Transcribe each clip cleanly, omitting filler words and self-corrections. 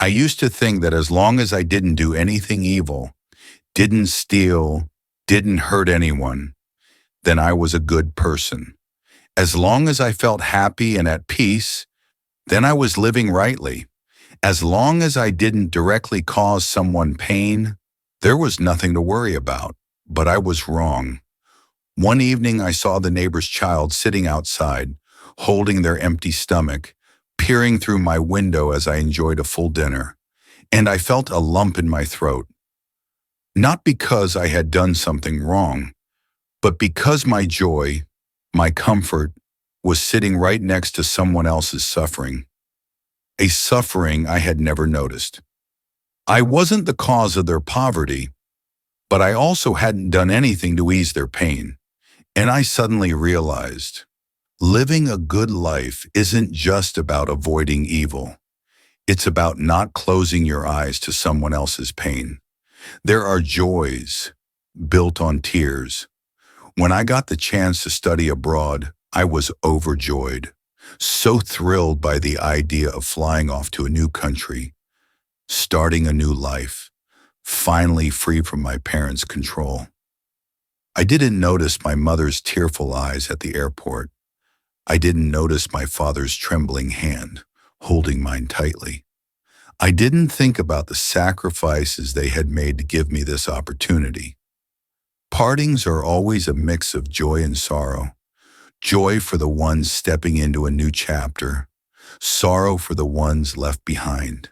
I used to think that as long as I didn't do anything evil, didn't steal, didn't hurt anyone, then I was a good person. As long as I felt happy and at peace, then I was living rightly. As long as I didn't directly cause someone pain, there was nothing to worry about. But I was wrong. One evening I saw the neighbor's child sitting outside, holding their empty stomach, peering through my window as I enjoyed a full dinner, and I felt a lump in my throat. Not because I had done something wrong, but because my joy, my comfort, was sitting right next to someone else's suffering, a suffering I had never noticed. I wasn't the cause of their poverty, but I also hadn't done anything to ease their pain. And I suddenly realized, living a good life isn't just about avoiding evil. It's about not closing your eyes to someone else's pain. There are joys built on tears. When I got the chance to study abroad, I was overjoyed, so thrilled by the idea of flying off to a new country, starting a new life, finally free from my parents' control. I didn't notice my mother's tearful eyes at the airport. I didn't notice my father's trembling hand, holding mine tightly. I didn't think about the sacrifices they had made to give me this opportunity. Partings are always a mix of joy and sorrow. Joy for the ones stepping into a new chapter, sorrow for the ones left behind.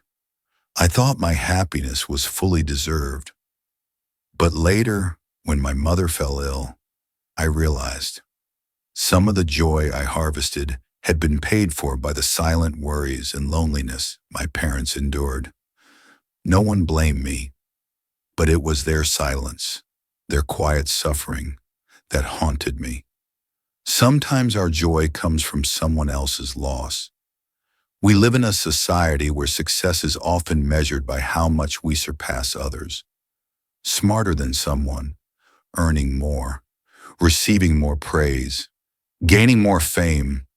I thought my happiness was fully deserved. But later, when my mother fell ill, I realized some of the joy I harvested had been paid for by the silent worries and loneliness my parents endured. No one blamed me, but it was their silence, their quiet suffering, that haunted me. Sometimes our joy comes from someone else's loss. We live in a society where success is often measured by how much we surpass others. Smarter than someone, earning more, receiving more praise, gaining more fame,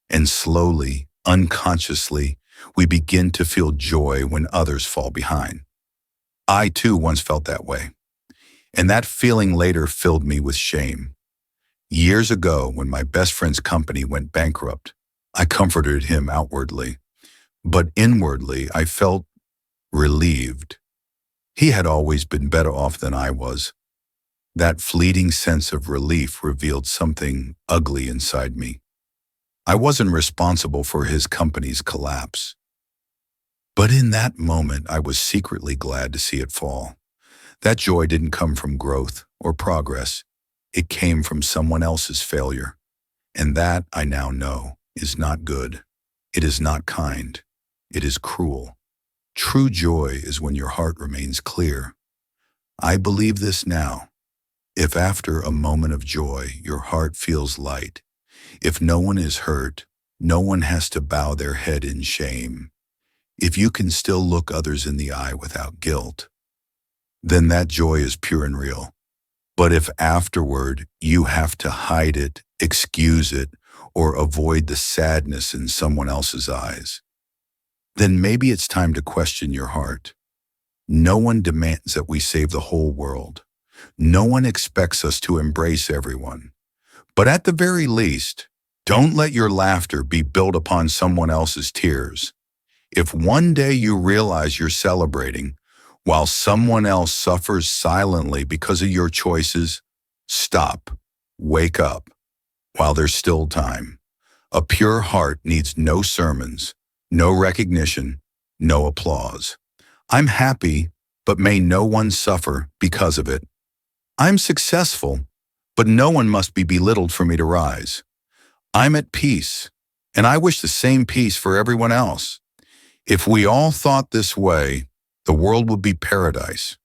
and slowly, unconsciously, we begin to feel joy when others fall behind. I too once felt that way, and that feeling later filled me with shame. Years ago, when my best friend's company went bankrupt, I comforted him outwardly, but inwardly I felt relieved. He had always been better off than I was. That fleeting sense of relief revealed something ugly inside me. I wasn't responsible for his company's collapse. But in that moment, I was secretly glad to see it fall. That joy didn't come from growth or progress. It came from someone else's failure. And that, I now know, is not good. It is not kind. It is cruel. True joy is when your heart remains clear. I believe this now. If after a moment of joy your heart feels light, if no one is hurt, no one has to bow their head in shame, if you can still look others in the eye without guilt, then that joy is pure and real. But if afterward you have to hide it, excuse it, or avoid the sadness in someone else's eyes, then maybe it's time to question your heart. No one demands that we save the whole world. No one expects us to embrace everyone. But at the very least, don't let your laughter be built upon someone else's tears. If one day you realize you're celebrating while someone else suffers silently because of your choices, stop, wake up, while there's still time. A pure heart needs no sermons, no recognition, no applause. I'm happy, but may no one suffer because of it. I'm successful, but no one must be belittled for me to rise. I'm at peace, and I wish the same peace for everyone else. If we all thought this way, the world would be paradise.